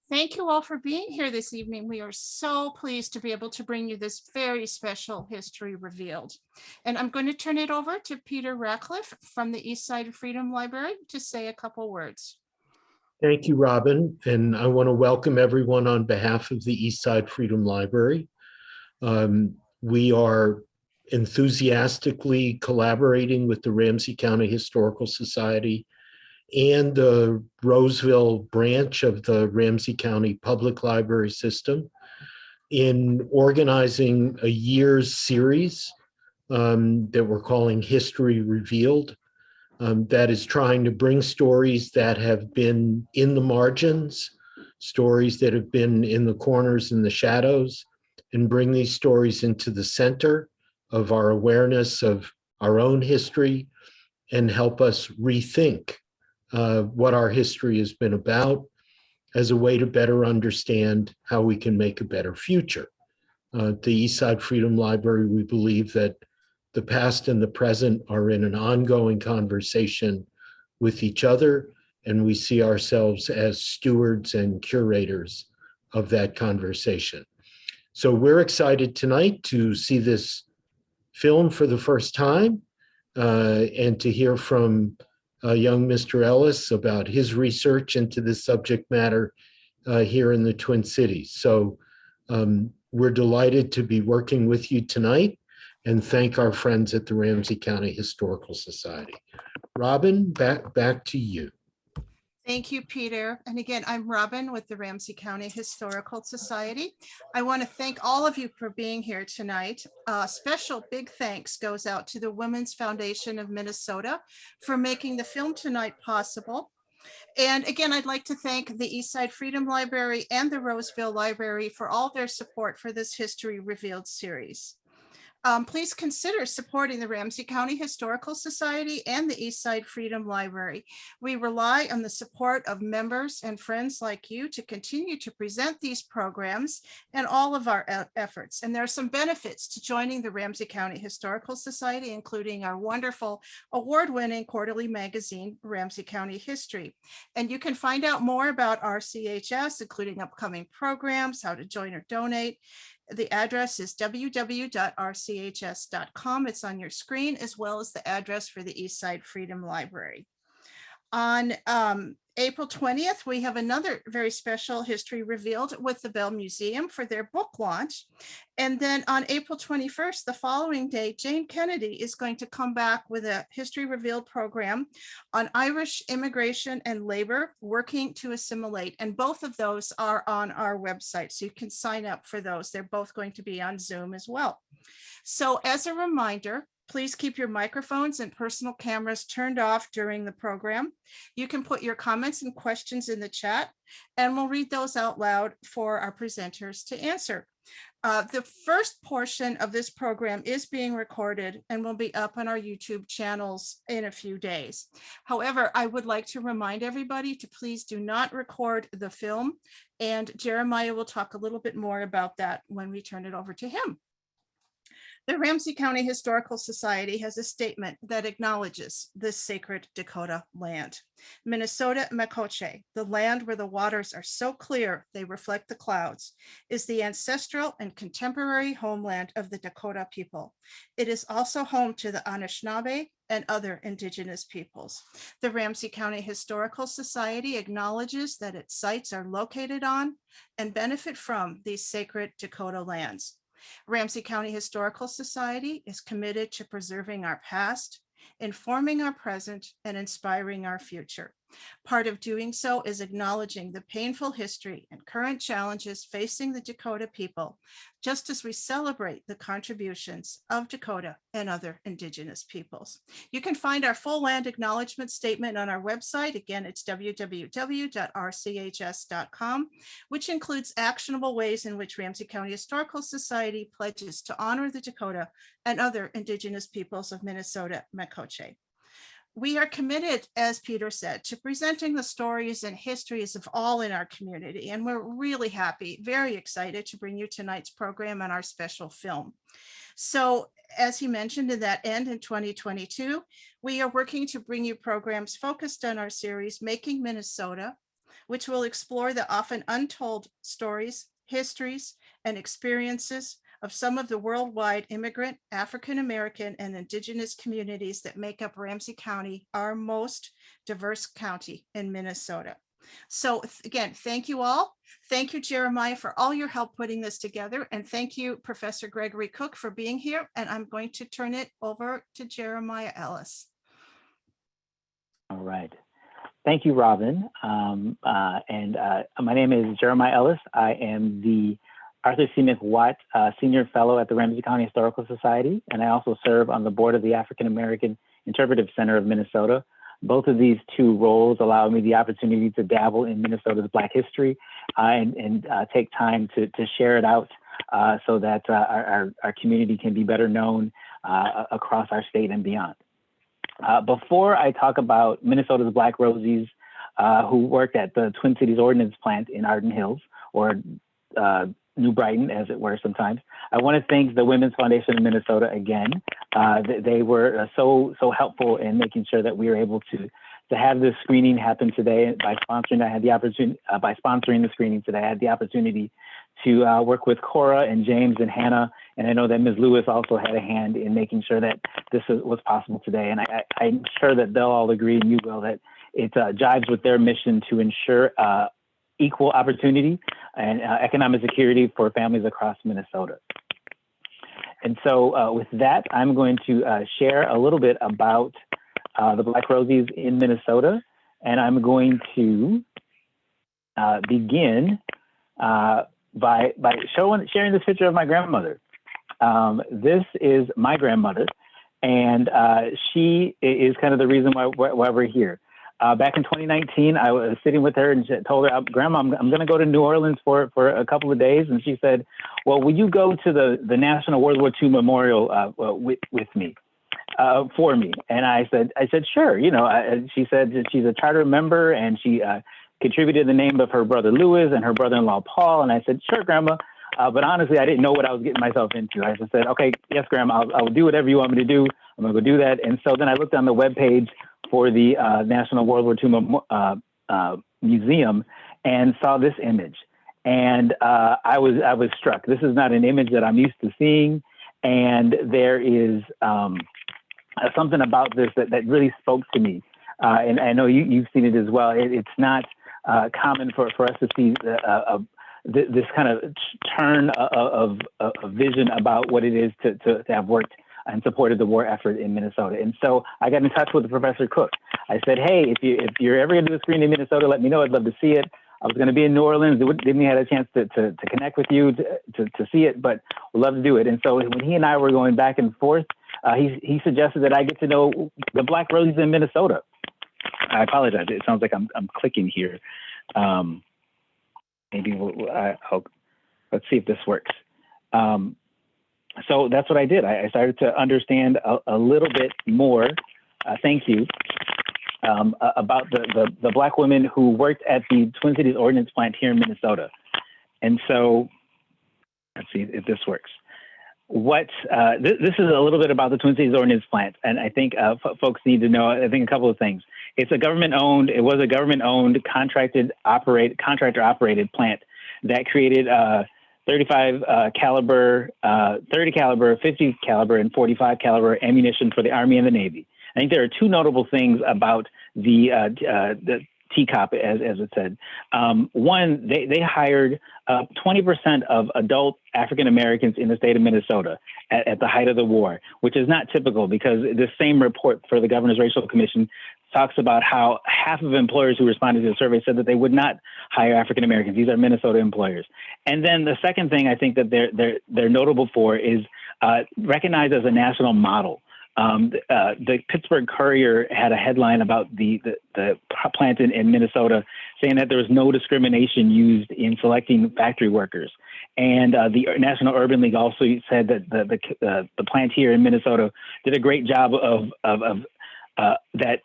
Thank you all for being here this evening. We are so pleased to be able to bring you this very special History Revealed. And I'm going to turn it over to Peter Ratcliffe from the Eastside Freedom Library to say a couple words. Thank you, Robin. And I want to welcome everyone on behalf of the Eastside Freedom Library. We are enthusiastically collaborating with the Ramsey County Historical Society and the Roseville branch of the Ramsey County Public Library System in organizing a year's series that we're calling History Revealed, that is trying to bring stories that have been in the margins, stories that have been in the corners and the shadows, and bring these stories into the center of our awareness of our own history and help us rethink what our history has been about as a way to better understand how we can make a better future. At the Eastside Freedom Library, we believe that the past and the present are in an ongoing conversation with each other, and we see ourselves as stewards and curators of that conversation. So we're excited tonight to see this film for the first time and to hear from young Mr. Ellis about his research into this subject matter here in the Twin Cities. So we're delighted to be working with you tonight and thank our friends at the Ramsey County Historical Society. Robin, back to you. Thank you, Peter. And again, I'm Robin with the Ramsey County Historical Society. I want to thank all of you for being here tonight. Special big thanks goes out to the Women's Foundation of Minnesota for making the film tonight possible. And again, I'd like to thank the Eastside Freedom Library and the Roseville Library for all their support for this History Revealed series. Please consider supporting the Ramsey County Historical Society and the Eastside Freedom Library. We rely on the support of members and friends like you to continue to present these programs and all of our efforts. And there are some benefits to joining the Ramsey County Historical Society, including our wonderful award-winning quarterly magazine, Ramsey County History. And you can find out more about RCHS, including upcoming programs, how to join or donate. The address is www.rchs.com. It's on your screen, as well as the address for the Eastside Freedom Library. On April 20th, we have another very special History Revealed with the Bell Museum for their book launch. And then on April 21st, the following day, Jane Kennedy is going to come back with a History Revealed program on Irish immigration and labor, working to assimilate. And both of those are on our website, so you can sign up for those. They're both going to be on Zoom as well. So as a reminder, please keep your microphones and personal cameras turned off during the program. You can put your comments and questions in the chat, and we'll read those out loud for our presenters to answer. The first portion of this program is being recorded and will be up on our YouTube channels in a few days. However, I would like to remind everybody to please do not record the film, and Jeremiah will talk a little bit more about that when we turn it over to him. The Ramsey County Historical Society has a statement that acknowledges this sacred Dakota land. Minnesota Makoche, the land where the waters are so clear they reflect the clouds, is the ancestral and contemporary homeland of the Dakota people. It is also home to the Anishinaabe and other indigenous peoples. The Ramsey County Historical Society acknowledges that its sites are located on and benefit from these sacred Dakota lands. Ramsey County Historical Society is committed to preserving our past, informing our present, and inspiring our future. Part of doing so is acknowledging the painful history and current challenges facing the Dakota people, just as we celebrate the contributions of Dakota and other indigenous peoples. You can find our full land acknowledgement statement on our website. Again, it's www.rchs.com, which includes actionable ways in which Ramsey County Historical Society pledges to honor the Dakota and other indigenous peoples of Minnesota Makoche. We are committed, as Peter said, to presenting the stories and histories of all in our community. And we're really happy, very excited to bring you tonight's program and our special film. So as he mentioned in that end in 2022, we are working to bring you programs focused on our series, Making Minnesota, which will explore the often untold stories, histories, and experiences of some of the worldwide immigrant, African American, and Indigenous communities that make up Ramsey County, our most diverse county in Minnesota. So again, thank you all. Thank you, Jeremiah, for all your help putting this together. And thank you, Professor Gregory Cooke, for being here. And I'm going to turn it over to Jeremiah Ellis. All right. Thank you, Robin. My name is Jeremiah Ellis. I am the Arthur C. McWatt Senior Fellow at the Ramsey County Historical Society, and I also serve on the board of the African American Interpretive Center of Minnesota. Both of these two roles allow me the opportunity to dabble in Minnesota's Black history and take time to share it out so that our community can be better known across our state and beyond. Before I talk about Minnesota's Black Rosies who worked at the Twin Cities Ordnance Plant in Arden Hills, or New Brighton, as it were sometimes, I want to thank the Women's Foundation of Minnesota again. They were so helpful in making sure that we were able to have this screening happen today. By sponsoring, I had the opportunity. By sponsoring the screening today, I had the opportunity to work with Cora and James and Hannah, and I know that Ms. Lewis also had a hand in making sure that this was possible today. And I'm sure that they'll all agree, and you will, that it jives with their mission to ensure equal opportunity and economic security for families across Minnesota. And so with that, I'm going to share a little bit about the Black Rosies in Minnesota. And I'm going to begin by sharing this picture of my grandmother. This is my grandmother, and she is kind of the reason why we're here. Back in 2019, I was sitting with her and told her, Grandma, I'm going to go to New Orleans for a couple of days. And she said, well, will you go to the National World War II Memorial with me, for me? And I said, sure. You know, she said that she's a charter member, and she contributed the name of her brother Louis and her brother-in-law Paul. And I said, sure, Grandma. But honestly, I didn't know what I was getting myself into. I just said, okay, yes, Grandma, I'll do whatever you want me to do. I'm going to go do that. And so then I looked on the webpage for the National World War II Museum and saw this image. And I was struck. This is not an image that I'm used to seeing. And there is something about this that really spoke to me. And I know you've seen it as well. It's not common for us to see this kind of turn of vision about what it is to have worked and supported the war effort in Minnesota. And so I got in touch with Professor Cooke. I said, hey, if you're ever going to do a screen in Minnesota, let me know. I'd love to see it. I was going to be in New Orleans. Didn't have a chance to connect with you to see it, but we'd love to do it. And so when he and I were going back and forth, he suggested that I get to know the Black Rosies in Minnesota. I apologize. It sounds like I'm clicking here. Maybe let's see if this works. So that's what I did. I started to understand a little bit more, thank you, about the Black women who worked at the Twin Cities Ordnance Plant here in Minnesota. And so let's see if this works. This is a little bit about the Twin Cities Ordnance Plant. And I think folks need to know, I think a couple of things. It was a government-owned, contractor operated plant that created 35 caliber, 30 caliber, 50 caliber, and 45 caliber ammunition for the Army and the Navy. I think there are two notable things about the TCAAP, as it said. One, they hired 20% of adult African Americans in the state of Minnesota at the height of the war, which is not typical because the same report for the Governor's Racial Commission talks about how half of employers who responded to the survey said that they would not hire African Americans. These are Minnesota employers. And then the second thing I think that they're notable for is recognized as a national model. The Pittsburgh Courier had a headline about the plant in Minnesota saying that there was no discrimination used in selecting factory workers. And the National Urban League also said that the plant here in Minnesota did a great job of that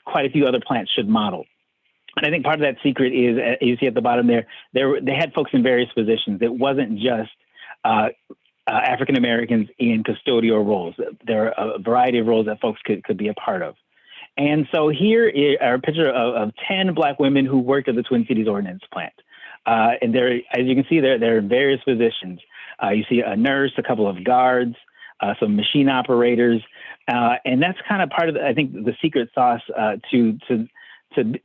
quite a few other plants should model. And I think part of that secret is, you see at the bottom there, they had folks in various positions. It wasn't just African Americans in custodial roles. There are a variety of roles that folks could be a part of. And so here are a picture of 10 Black women who worked at the Twin Cities Ordnance Plant. And they're, as you can see, they're in various positions. You see a nurse, a couple of guards, some machine operators, and that's kind of part of, I think, the secret sauce to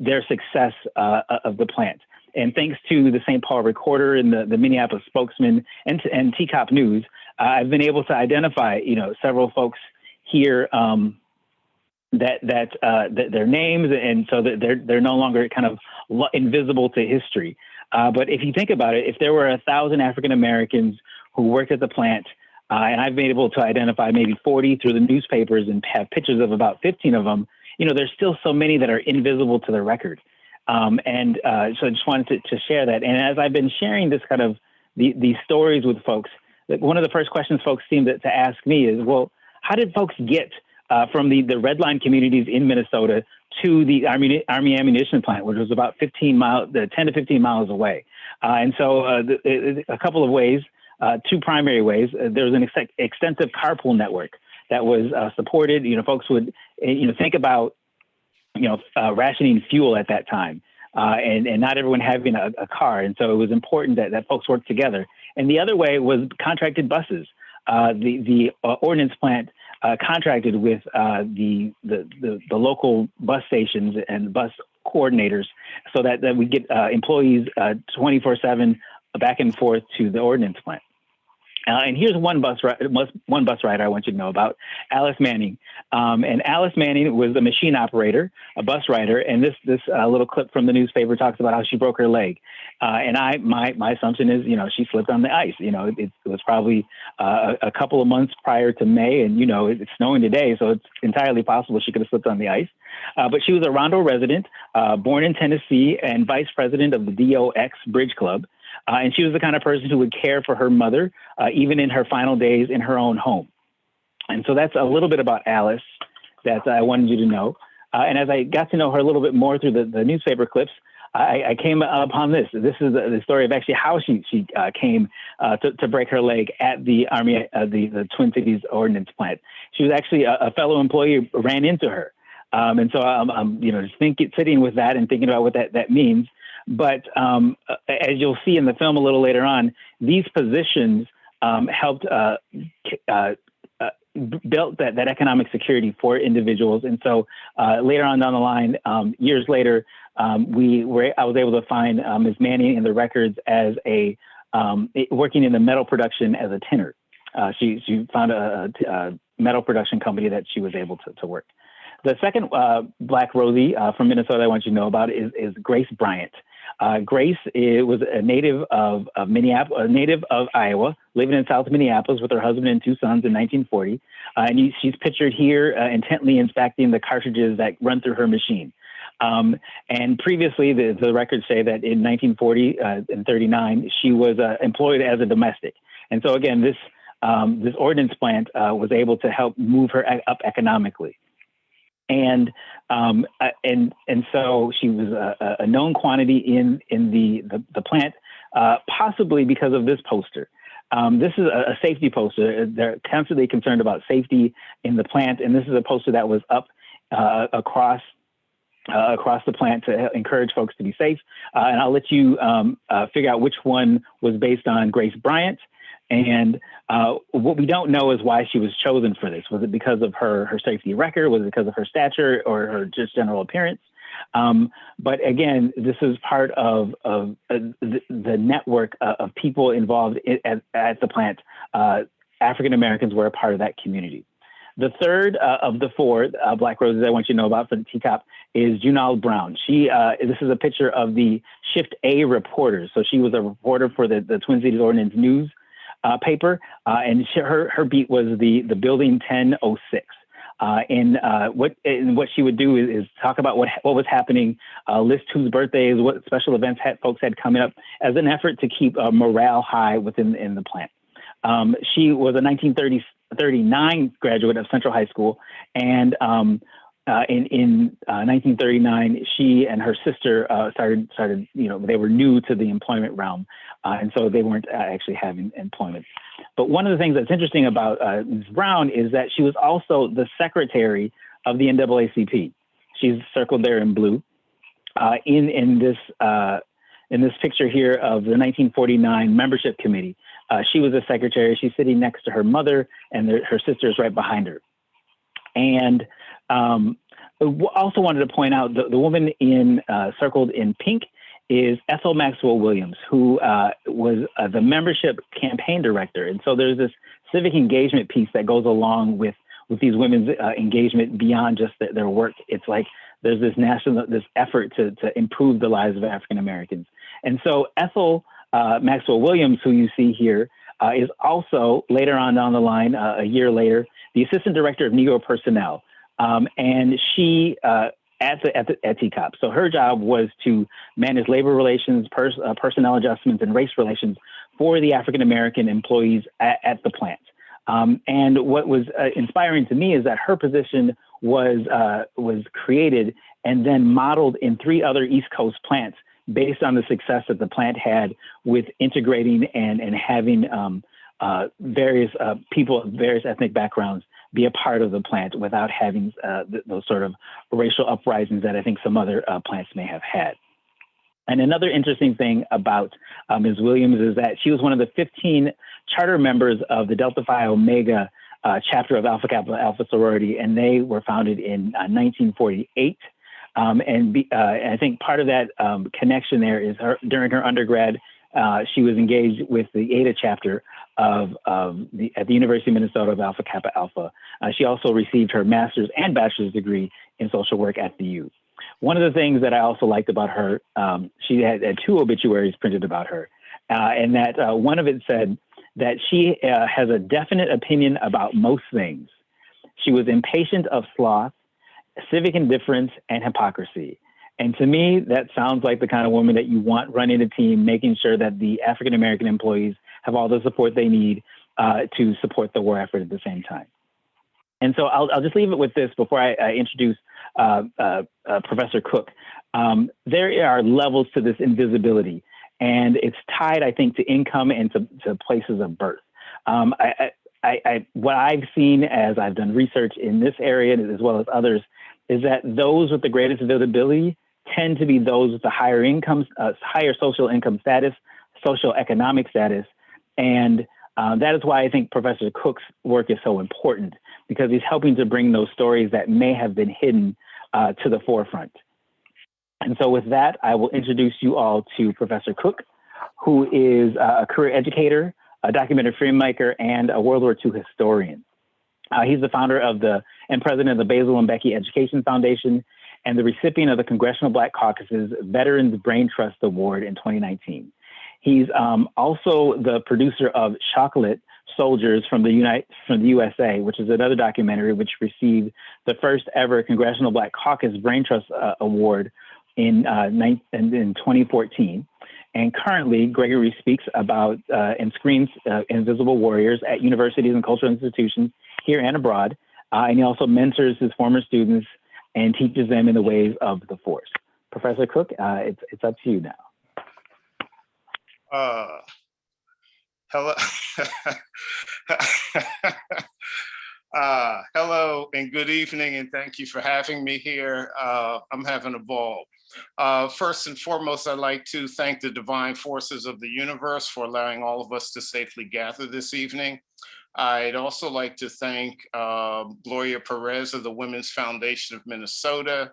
their success of the plant. And thanks to the St. Paul Recorder and the Minneapolis Spokesman and TCAAP News, I've been able to identify, several folks here that their names, and so that they're no longer kind of invisible to history. But if you think about it, if there were 1,000 African Americans who worked at the plant, and I've been able to identify maybe 40 through the newspapers and have pictures of about 15 of them, there's still so many that are invisible to the record. So I just wanted to share that. And as I've been sharing this kind of these stories with folks, one of the first questions folks seem to ask me is, well, how did folks get from the redline communities in Minnesota to the Army ammunition plant, which was about 10 to 15 miles away? And so a couple of ways, two primary ways. There was an extensive carpool network that was supported. Folks would, think about, rationing fuel at that time, and not everyone having a car. And so it was important that folks worked together. And the other way was contracted buses. The ordnance plant contracted with the local bus stations and bus coordinators so that we get employees 24/7 back and forth to the ordnance plant. And here's one bus rider I want you to know about, Alice Manning. And Alice Manning was a machine operator, a bus rider, and this little clip from the newspaper talks about how she broke her leg. And my assumption is, she slipped on the ice. It was probably a couple of months prior to May, and it's snowing today, so it's entirely possible she could have slipped on the ice. But she was a Rondo resident, born in Tennessee, and vice president of the DOX Bridge Club. And she was the kind of person who would care for her mother, even in her final days in her own home. And so that's a little bit about Alice that I wanted you to know. And as I got to know her a little bit more through the newspaper clips, I came upon this. This is the story of actually how she came to break her leg at the Army, the Twin Cities Ordnance Plant. She was actually a fellow employee who ran into her. And so I'm just sitting with that and thinking about what that means. But as you'll see in the film a little later on, these positions helped built that economic security for individuals. And so later on down the line, years later, I was able to find Ms. Manning in the records as working in the metal production as a tinner. She found a metal production company that she was able to work. The second Black Rosie from Minnesota I want you to know about is Grace Bryant. Grace was a native of Minneapolis, a native of Iowa, living in South Minneapolis with her husband and two sons in 1940. And she's pictured here intently inspecting the cartridges that run through her machine. And previously, the records say that in 1940 and 39, she was employed as a domestic. And so again, this ordnance plant was able to help move her up economically. And so she was a known quantity in the plant, possibly because of this poster. This is a safety poster. They're constantly concerned about safety in the plant, and this is a poster that was up across the plant to encourage folks to be safe. And I'll let you figure out which one was based on Grace Bryant. And what we don't know is why she was chosen for this. Was it because of her safety record? Was it because of her stature or her just general appearance? But again, this is part of the network of people involved at the plant. African Americans were a part of that community. The third of the four Black Roses I want you to know about for the TCAAP is Junal Brown. This is a picture of the Shift A reporters. So she was a reporter for the Twin Cities Ordnance News paper, and her beat was the Building 1006. And what she would do is talk about what was happening, list whose birthdays, what special events folks had coming up, as an effort to keep morale high within the plant. She was a 1939 graduate of Central High School, and in 1939, she and her sister started. They were new to the employment realm, and so they weren't actually having employment. But one of the things that's interesting about Ms. Brown is that she was also the secretary of the NAACP. She's circled there in blue. In this picture here of the 1949 membership committee, she was a secretary. She's sitting next to her mother, and her sister is right behind her. And also wanted to point out the woman circled in pink is Ethel Maxwell Williams, who was the membership campaign director. And so there's this civic engagement piece that goes along with these women's engagement beyond just their work. It's like there's this effort to improve the lives of African Americans. And so Ethel Maxwell Williams, who you see here, is also later on down the line, a year later, the assistant director of Negro personnel. And she at TCAAP. So her job was to manage labor relations, personnel adjustments, and race relations for the African American employees at the plant. And what was inspiring to me is that her position was created and then modeled in 3 other East Coast plants based on the success that the plant had with integrating and having various people of various ethnic backgrounds be a part of the plant without having those sort of racial uprisings that I think some other plants may have had. And another interesting thing about Ms. Williams is that she was one of the 15 charter members of the Delta Phi Omega chapter of Alpha Kappa Alpha sorority, and they were founded in 1948. And I think part of that connection there is during her undergrad, she was engaged with the Eta chapter at the University of Minnesota of Alpha Kappa Alpha. She also received her master's and bachelor's degree in social work at the U. One of the things that I also liked about her, she had 2 obituaries printed about her, and that one of it said that she has a definite opinion about most things. She was impatient of sloth, civic indifference, and hypocrisy. And to me, that sounds like the kind of woman that you want running a team, making sure that the African-American employees have all the support they need to support the war effort at the same time. And so I'll just leave it with this before I introduce Professor Cooke. There are levels to this invisibility, and it's tied, I think, to income and to places of birth. What I've seen as I've done research in this area as well as others is that those with the greatest visibility tend to be those with the higher incomes, higher social income status, social economic status. And that is why I think Professor Cooke's work is so important, because he's helping to bring those stories that may have been hidden to the forefront. And so with that, I will introduce you all to Professor Cooke, who is a career educator, a documentary filmmaker, and a World War II historian. He's the founder and president of the Basil and Becky Education Foundation and the recipient of the Congressional Black Caucus's Veterans Brain Trust Award in 2019. He's also the producer of Chocolate Soldiers from the USA, which is another documentary which received the first ever Congressional Black Caucus Brain Trust Award in 2014. And currently, Gregory speaks about and screens Invisible Warriors at universities and cultural institutions here and abroad. And he also mentors his former students and teaches them in the ways of the force. Professor Cooke, it's up to you now. Hello. Hello and good evening, and thank you for having me here. I'm having a ball. First and foremost, I'd like to thank the divine forces of the universe for allowing all of us to safely gather this evening. I'd also like to thank Gloria Perez of the Women's Foundation of Minnesota,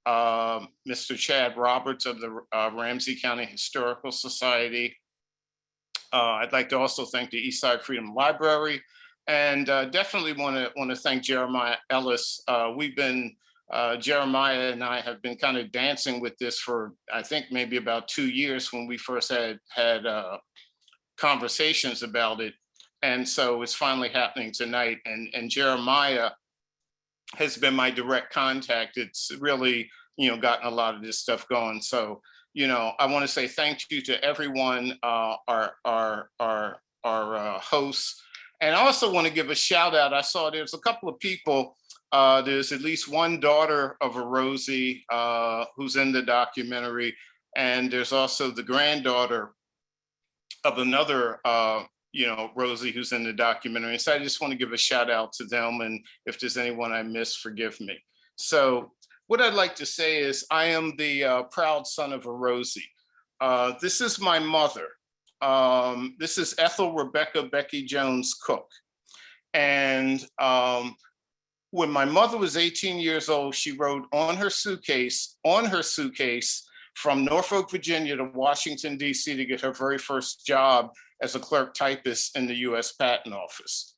Mr. Chad Roberts of the Ramsey County Historical Society. I'd like to also thank the Eastside Freedom Library, and definitely want to thank Jeremiah Ellis. Jeremiah and I have been kind of dancing with this for, I think, maybe about 2 years when we first had conversations about it. And so it's finally happening tonight. And Jeremiah has been my direct contact. It's really, gotten a lot of this stuff going. So, I want to say thank you to everyone, our hosts. And I also want to give a shout out. I saw there's a couple of people. There's at least one daughter of a Rosie who's in the documentary. And there's also the granddaughter of another Rosie who's in the documentary. So I just want to give a shout out to them. And if there's anyone I missed, forgive me. So what I'd like to say is I am the proud son of a Rosie. This is my mother. This is Ethel Rebecca Becky Jones Cooke. And when my mother was 18 years old, she rode on her suitcase from Norfolk, Virginia to Washington, D.C. to get her very first job as a clerk typist in the US Patent Office.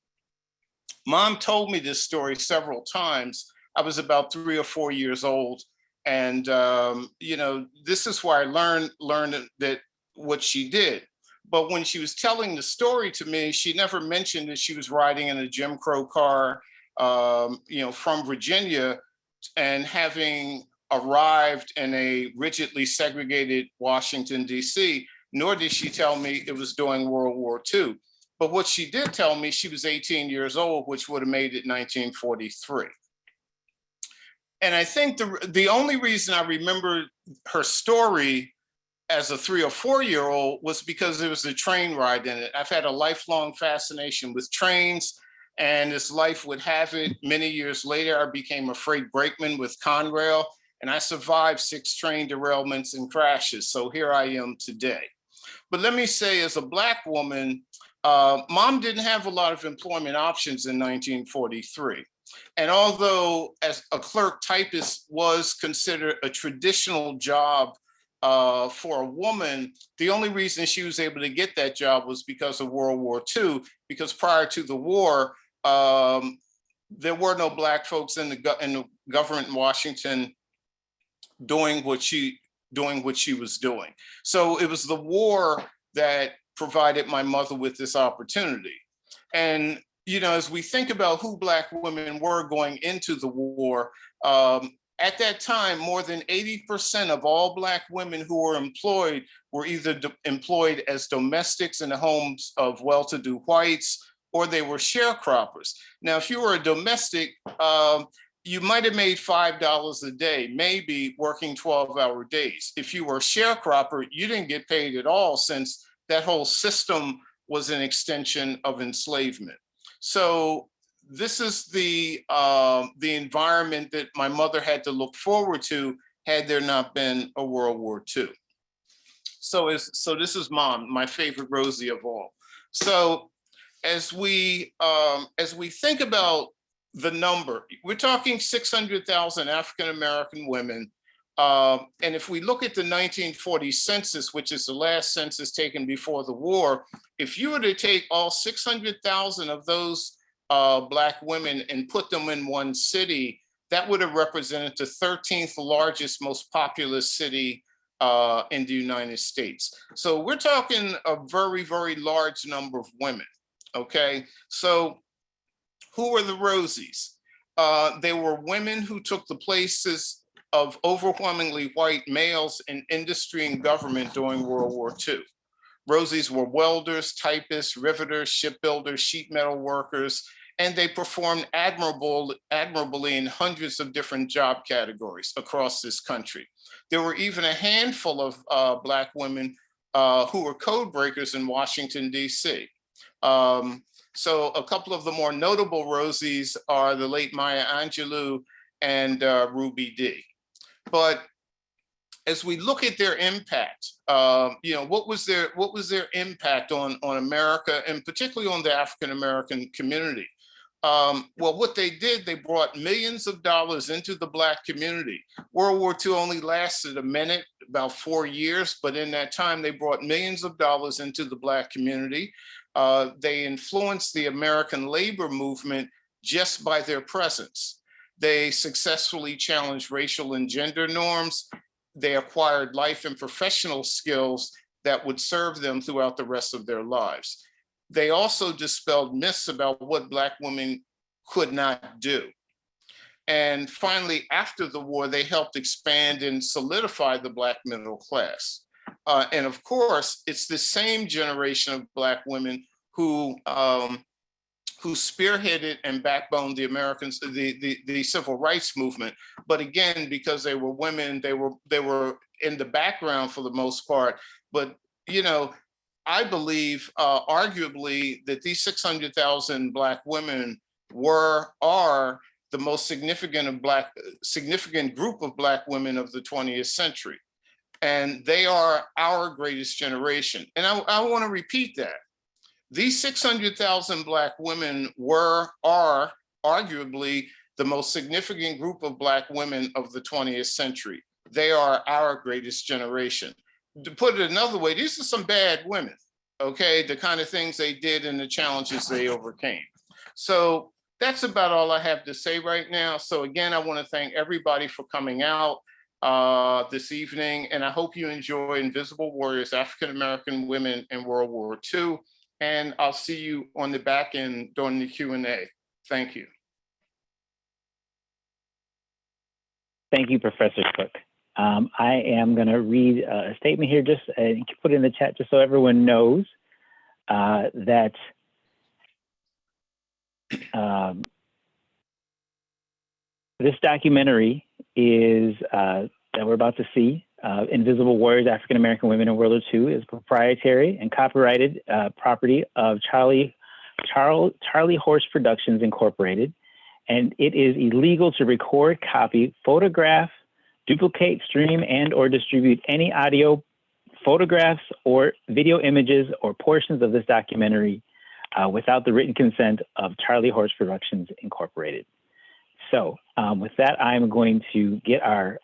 Mom told me this story several times. I was about 3 or 4 years old. And, you know, this is where I learned that what she did. But when she was telling the story to me, she never mentioned that she was riding in a Jim Crow car, you know, from Virginia, and having arrived in a rigidly segregated Washington, D.C., nor did she tell me it was during World War II. But what she did tell me, she was 18 years old, which would have made it 1943. And I think the only reason I remember her story as a 3 or 4 year old was because there was a train ride in it. I've had a lifelong fascination with trains, and as life would have it, many years later, I became a freight brakeman with Conrail, and I survived 6 train derailments and crashes. So here I am today. But let me say, as a Black woman, Mom didn't have a lot of employment options in 1943. And although as a clerk typist was considered a traditional job for a woman, the only reason she was able to get that job was because of World War II, because prior to the war, there were no Black folks in the government in Washington doing what she was doing. So it was the war that provided my mother with this opportunity. And you know, as we think about who Black women were going into the war, at that time, more than 80% of all Black women who were employed were either employed as domestics in the homes of well-to-do whites, or they were sharecroppers. Now, if you were a domestic, you might have made $5 a day, maybe working 12-hour days. If you were a sharecropper, you didn't get paid at all, since that whole system was an extension of enslavement. So this is the environment that my mother had to look forward to had there not been a World War II. So this is Mom, my favorite Rosie of all. So as we think about the number, we're talking 600,000 African-American women. And if we look at the 1940 census, which is the last census taken before the war, if you were to take all 600,000 of those Black women and put them in one city, that would have represented the 13th largest, most populous city in the United States. So we're talking a very, very large number of women, okay? So who were the Rosies? They were women who took the places of overwhelmingly white males in industry and government during World War II. Rosies were welders, typists, riveters, shipbuilders, sheet metal workers, and they performed admirably in hundreds of different job categories across this country. There were even a handful of Black women who were code breakers in Washington, D.C. So a couple of the more notable Rosies are the late Maya Angelou and Ruby Dee. But as we look at their impact, you know, what was their impact on America, and particularly on the African-American community? Well, what they did, they brought millions of dollars into the Black community. World War II only lasted a minute, about 4 years, but in that time, they brought millions of dollars into the Black community. They influenced the American labor movement just by their presence. They successfully challenged racial and gender norms. They acquired life and professional skills that would serve them throughout the rest of their lives. They also dispelled myths about what Black women could not do. And finally, after the war, they helped expand and solidify the Black middle class. And of course, it's the same generation of Black women who spearheaded and backboned the civil rights movement. But again, because they were women, they were in the background for the most part. But you know, I believe arguably that these 600,000 Black women are the most significant group of Black women of the 20th century. And they are our greatest generation. And I want to repeat that. These 600,000 Black women are arguably the most significant group of Black women of the 20th century. They are our greatest generation. To put it another way, these are some bad women, okay? The kind of things they did and the challenges they overcame. So that's about all I have to say right now. So again, I want to thank everybody for coming out this evening, and I hope you enjoy Invisible Warriors, African-American Women in World War II. And I'll see you on the back end during the Q&A. Thank you. Thank you, Professor Cooke. I am going to read a statement here, just put it in the chat, just so everyone knows that this documentary is that we're about to see, Invisible Warriors, African American Women in World War II, is proprietary and copyrighted property of Charlie Horse Productions Incorporated, and it is illegal to record, copy, photograph, duplicate, stream, and or distribute any audio, photographs, or video images or portions of this documentary without the written consent of Charlie Horse Productions Incorporated. So with that, I'm going to get our